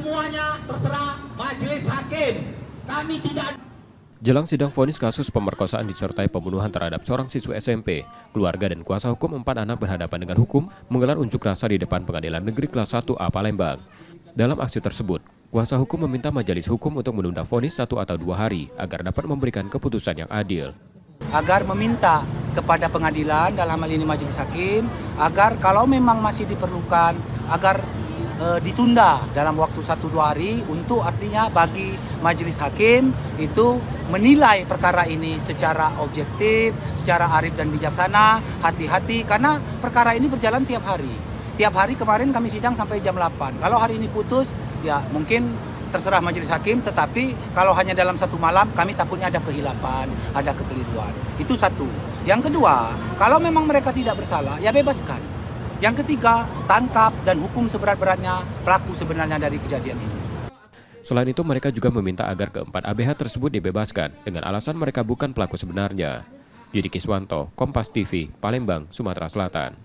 semuanya terserah majelis hakim. Kami tidak. Jelang sidang vonis kasus pemerkosaan disertai pembunuhan terhadap seorang siswa SMP, keluarga dan kuasa hukum 4 anak berhadapan dengan hukum menggelar unjuk rasa di depan Pengadilan Negeri Kelas 1A Palembang. Dalam aksi tersebut, kuasa hukum meminta majelis hukum untuk menunda vonis 1 atau 2 hari agar dapat memberikan keputusan yang adil. Agar meminta kepada pengadilan, dalam hal ini majelis hakim, agar kalau memang masih diperlukan, agar ditunda dalam waktu 1-2 hari, untuk artinya bagi majelis hakim itu menilai perkara ini secara objektif, secara arif dan bijaksana, hati-hati, karena perkara ini berjalan tiap hari. Tiap hari kemarin kami sidang sampai jam 8. Kalau hari ini putus, ya mungkin terserah majelis hakim, tetapi kalau hanya dalam 1 malam, kami takutnya ada kehilapan, ada kekeliruan. Itu satu. Yang kedua, kalau memang mereka tidak bersalah, ya bebaskan. Yang ketiga, tangkap dan hukum seberat-beratnya pelaku sebenarnya dari kejadian ini. Selain itu, mereka juga meminta agar keempat ABH tersebut dibebaskan dengan alasan mereka bukan pelaku sebenarnya. Yudi Kiswanto, Kompas TV, Palembang, Sumatera Selatan.